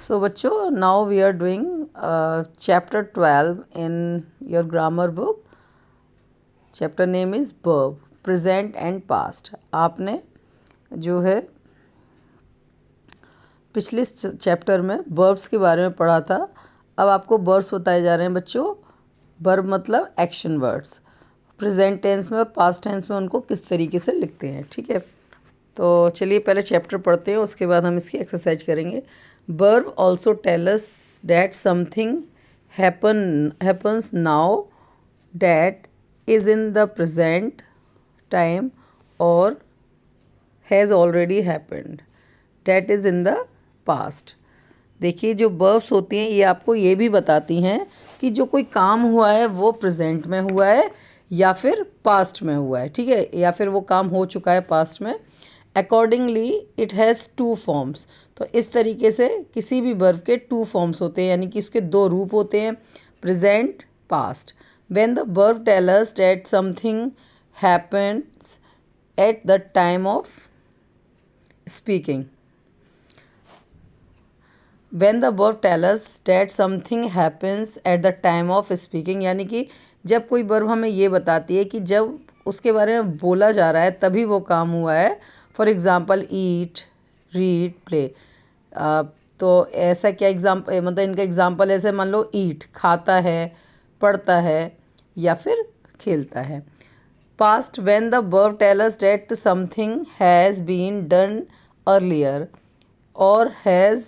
So बच्चों, now we are doing chapter 12 in your grammar book. Chapter name is verb, present and past. आपने जो है पिछले chapter में verbs के बारे में पढ़ा था. अब आपको verbs बताए जा रहे हैं बच्चों. verb मतलब एक्शन वर्ड्स. प्रेजेंट टेंस में और पास्ट टेंस में उनको किस तरीके से लिखते हैं. ठीक है, तो चलिए पहले चैप्टर पढ़ते हैं, उसके बाद हम इसकी एक्सरसाइज करेंगे. verb also tell us that something happens now that is in the present time or has already happened that is in the past. देखिए, जो verbs होती हैं ये आपको ये भी बताती हैं कि जो कोई काम हुआ है वो प्रेजेंट में हुआ है या फिर पास्ट में हुआ है. ठीक है, या फिर वो काम हो चुका है पास्ट में. Accordingly it has two forms. तो इस तरीके से किसी भी वर्ब के टू फॉर्म्स होते हैं, यानी कि इसके दो रूप होते हैं, present, past. When the verb tell us that something happens at the time of speaking. When the verb tell us that something happens at the time of speaking, यानी कि जब कोई वर्ब हमें ये बताती है कि जब उसके बारे में बोला जा रहा है तभी वो काम हुआ है. For example eat, read, play. तो ऐसा क्या एग्जाम्पल, मतलब इनका एग्जाम्पल ऐसे मान लो ईट खाता है, पढ़ता है या फिर खेलता है. Past, when the verb tell us that something has been done earlier और हैज़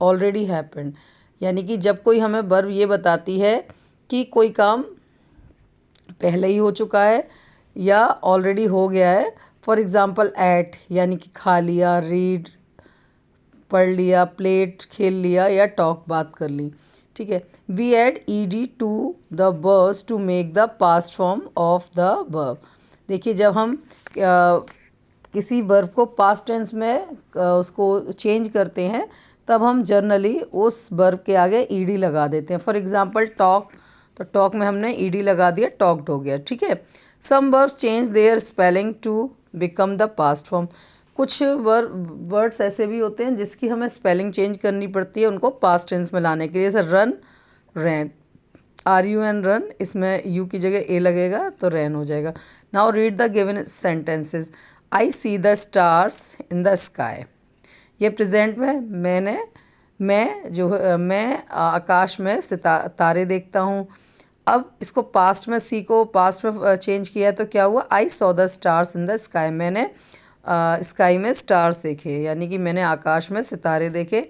ऑलरेडी हैपेंड, यानी कि जब कोई हमें वर्ब ये बताती है कि कोई काम पहले ही हो चुका है या ऑलरेडी हो गया है. फॉर एग्ज़ाम्पल एट, यानी कि खा लिया, रीड पढ़ लिया, प्लेट खेल लिया या टॉक बात कर ली. ठीक है, we add ED to the verbs to make the past form of the verb. देखिए, जब हम किसी वर्ब को पास्ट टेंस में उसको चेंज करते हैं तब हम जनरली उस वर्ब के आगे ईडी लगा देते हैं. फॉर एग्ज़ाम्पल टॉक, तो टॉक में हमने ईडी लगा दिया, टॉक्ड हो गया. ठीक है, some verbs change their spelling to become the past form. कुछ वर्ड्स ऐसे भी होते हैं जिसकी हमें स्पेलिंग चेंज करनी पड़ती है उनको पास्ट टेंस में लाने के लिए. जैसे रन, रैन, RUN रन, इसमें यू की जगह ए लगेगा तो रैन हो जाएगा. Now read the given sentences. I see the stars in the sky. ये प्रेजेंट में मैं आकाश में तारे देखता हूँ. अब इसको पास्ट में, सी को पास्ट में चेंज किया है तो क्या हुआ, I saw the stars in the sky. मैंने स्काई में स्टार्स देखे, यानी कि मैंने आकाश में सितारे देखे.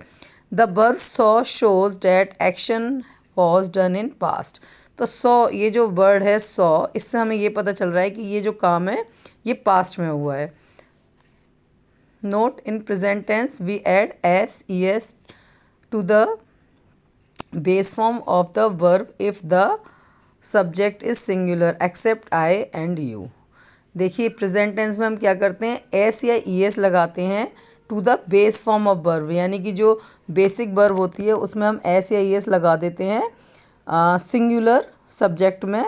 The verb saw shows that action was done in past. तो सॉ, ये जो वर्ड है सॉ, इससे हमें ये पता चल रहा है कि ये जो काम है ये पास्ट में हुआ है. Note, in present tense we add s, ES to the base form of the verb if the subject is singular except I and you. देखिए, प्रेजेंट टेंस में हम क्या करते हैं, एस या ES लगाते हैं to the base form of verb, यानी कि जो बेसिक वर्ब होती है उसमें हम एस या ES लगा देते हैं सिंगुलर सब्जेक्ट में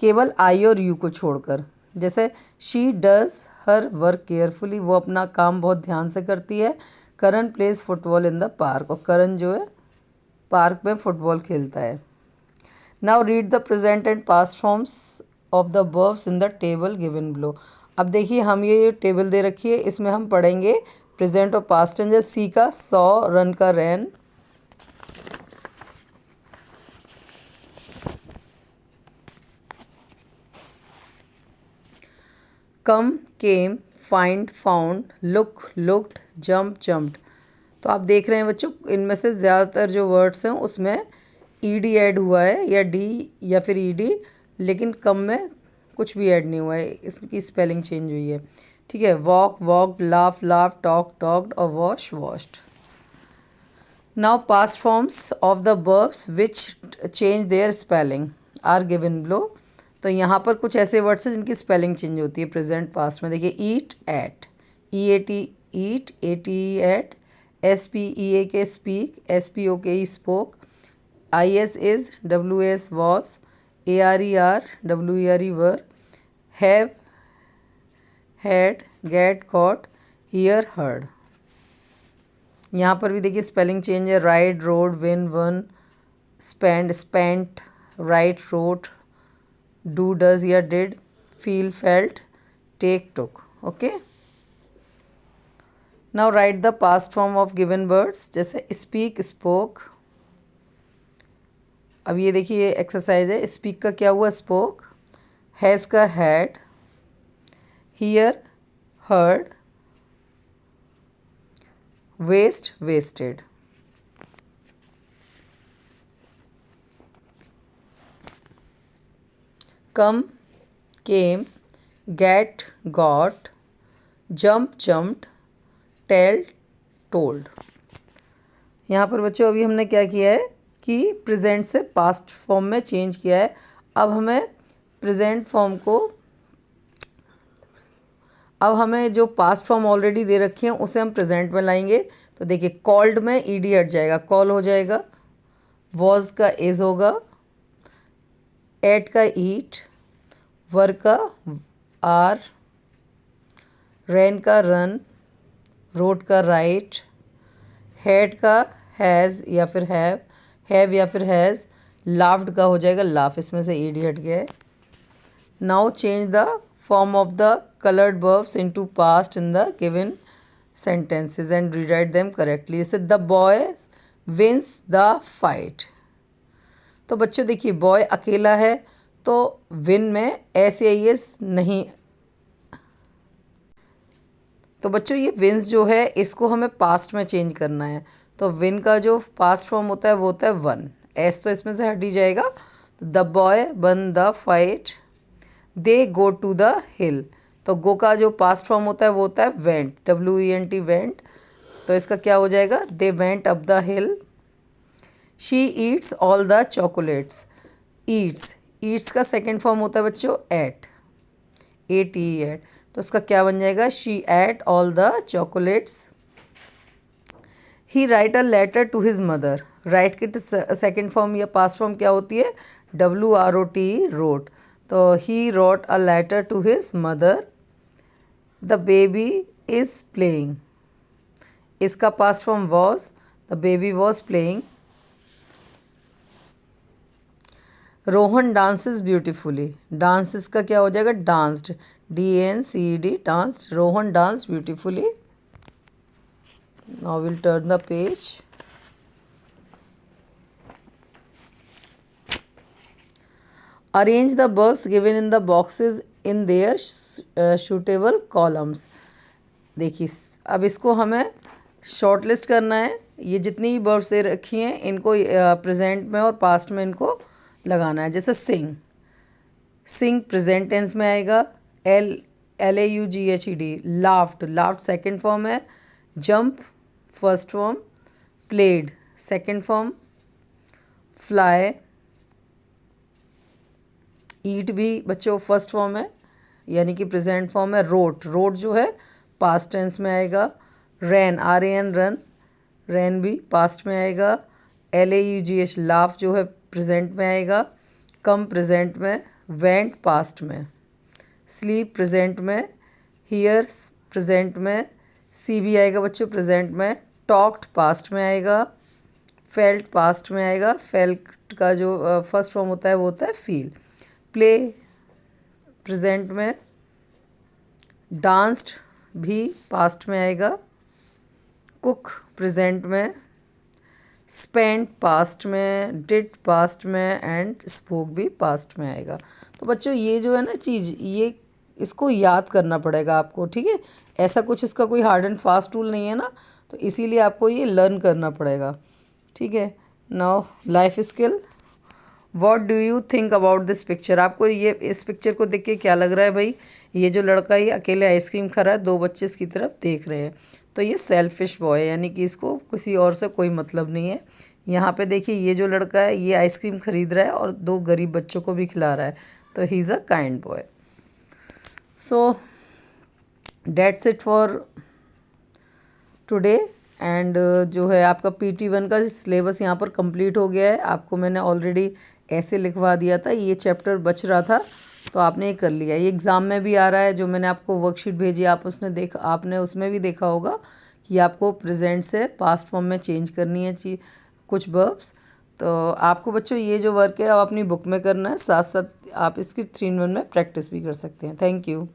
केवल आई और यू को छोड़कर. जैसे she does her work carefully, वो अपना काम बहुत ध्यान से करती है. Karan plays football in the park, और करण जो है पार्क में फुटबॉल खेलता है. Now read the present and past forms of the verbs in the table given below. अब देखिए, हम ये टेबल दे रखी है, इसमें हम पढ़ेंगे प्रेजेंट और पास्ट टेंस. सी का सॉ, रन का ran, come, came, find, found, look, looked, jump, jumped. तो आप देख रहे हैं बच्चों, इनमें से ज़्यादातर जो वर्ड्स हैं उसमें ईडी ऐड हुआ है, या डी या फिर ईडी, लेकिन कम में कुछ भी ऐड नहीं हुआ है, इसकी स्पेलिंग चेंज हुई है. ठीक है, walk, walked, laugh, laugh, talk, talked और wash, washed. Now past forms of the verbs which change their spelling are given below. तो यहाँ पर कुछ ऐसे वर्ड्स हैं जिनकी स्पेलिंग चेंज होती है प्रेजेंट पास्ट में. देखिए, eat, ate, EAT eat, ATE ate, SPEAK speak, SPOKE spoke, IS is, WS was, ARER WERE were, have, had, get, got, hear, heard. यहाँ पर भी देखिए स्पेलिंग चेंज है, ride, rode, win, won, spend, spent, write, wrote, do, does या did, feel, felt, take, took. Okay, now write the past form of given words, जैसे speak, spoke. अब ये देखिए एक्सरसाइज है, स्पीक का क्या हुआ, स्पोक, हैज़ का had, hear, heard, waste, wasted. Come, came, get, got, jump, jumped, tell, told. यहाँ पर बच्चों अभी हमने क्या किया है कि प्रेजेंट से पास्ट फॉर्म में चेंज किया है। अब हमें प्रेजेंट फॉर्म को, अब हमें जो पास्ट फॉर्म ऑलरेडी दे रखी हैं उसे हम प्रेजेंट में लाएंगे। तो देखिए कॉल्ड में ईडी हट जाएगा, कॉल हो जाएगा, वॉज का इज होगा, एट का ईट, वर का आर, रैन का रन, रोड का राइट, हैड का हैज़ या फिर हैव या फिर हैज़, लाफ्ड का हो जाएगा लाफ, इसमें से ईडी हट गया है। Now change the form of the colored verbs into past in the given sentences and rewrite them correctly. जैसे the boy wins the fight। तो बच्चों देखिए बॉय अकेला है तो विन में एस या एस नहीं, तो बच्चों ये विंस जो है इसको हमें पास्ट में चेंज करना है। तो विन का जो पास्ट फॉर्म होता है वो होता है वन, एस तो इसमें से हट ही जाएगा। The boy won the fight, they go to the hill, तो गो का जो पास्ट फॉर्म होता है वो होता है वेंट, WENT, वेंट, तो इसका क्या हो जाएगा, they went up the hill. She eats all the chocolates, eats का सेकेंड फॉर्म होता है बच्चों एट, ATE, तो उसका क्या बन जाएगा, she ate all the chocolates. He write a letter to his mother, write की सेकेंड फॉर्म या पास्ट फॉर्म क्या होती है, WROTE, रोट, तो he wrote a letter to his mother. The baby is playing, इसका past form was, the baby was playing. Rohan dances beautifully, dances का क्या हो जाएगा, danced, DANCED, danced, Rohan dance beautifully. Now will turn the page. Arrange the verbs given in the boxes in their suitable columns। देखिए अब इसको हमें short list करना है, ये जितनी भी वर्ब्स दे रखी हैं इनको प्रेजेंट में और पास्ट में इनको लगाना है। जैसे सिंग, सिंग प्रेजेंट टेंस में आएगा, LAUGHED, लाफ्ड सेकेंड फॉर्म है, jump first form, played second form, fly, eat भी बच्चों फर्स्ट फॉर्म है यानी कि प्रेजेंट फॉर्म है, रोट जो है पास्ट टेंस में आएगा, रैन RAN रन, रैन भी पास्ट में आएगा, LAUGH लाफ जो है प्रेजेंट में आएगा, कम प्रेजेंट में, वेंट पास्ट में, स्लीप प्रेजेंट में, हियर्स प्रेजेंट में, सी भी आएगा बच्चों प्रेजेंट में, टॉक्ड पास्ट में आएगा, फेल्ट पास्ट में आएगा, फेल्ट का जो फर्स्ट फॉर्म होता है वो होता है फील, प्ले प्रेजेंट में, डांस्ड भी पास्ट में आएगा, कुक प्रेजेंट में, स्पेंट पास्ट में, डिड पास्ट में एंड स्पोक भी पास्ट में आएगा। तो बच्चों ये जो है ना चीज़, ये इसको याद करना पड़ेगा आपको, ठीक है, ऐसा कुछ इसका कोई हार्ड एंड फास्ट रूल नहीं है ना, तो इसीलिए आपको ये लर्न करना पड़ेगा, ठीक है। Now life skill, what do you think about this picture, आपको ये इस पिक्चर को देख के क्या लग रहा है भाई, ये जो लड़का ये अकेले आइसक्रीम खा रहा है, दो बच्चे इसकी तरफ देख रहे हैं, तो ये सेल्फिश बॉय है, यानी कि इसको किसी और से कोई मतलब नहीं है। यहाँ पे देखिए ये जो लड़का है ये आइसक्रीम ख़रीद रहा है और दो गरीब बच्चों को भी खिला रहा है, तो he is a kind boy. So that's it for today and जो है आपका PT1 का सिलेबस यहाँ पर कंप्लीट हो गया है। आपको मैंने ऑलरेडी ऐसे लिखवा दिया था, ये चैप्टर बच रहा था तो आपने ये कर लिया। ये एग्ज़ाम में भी आ रहा है, जो मैंने आपको वर्कशीट भेजी आप उसने आपने उसमें भी देखा होगा कि आपको प्रेजेंट से पास्ट फॉर्म में चेंज करनी है कुछ वर्ब्स। तो आपको बच्चों ये जो वर्क है आप अपनी बुक में करना है, साथ साथ आप इसकी 3 in 1 में प्रैक्टिस भी कर सकते हैं। Thank you.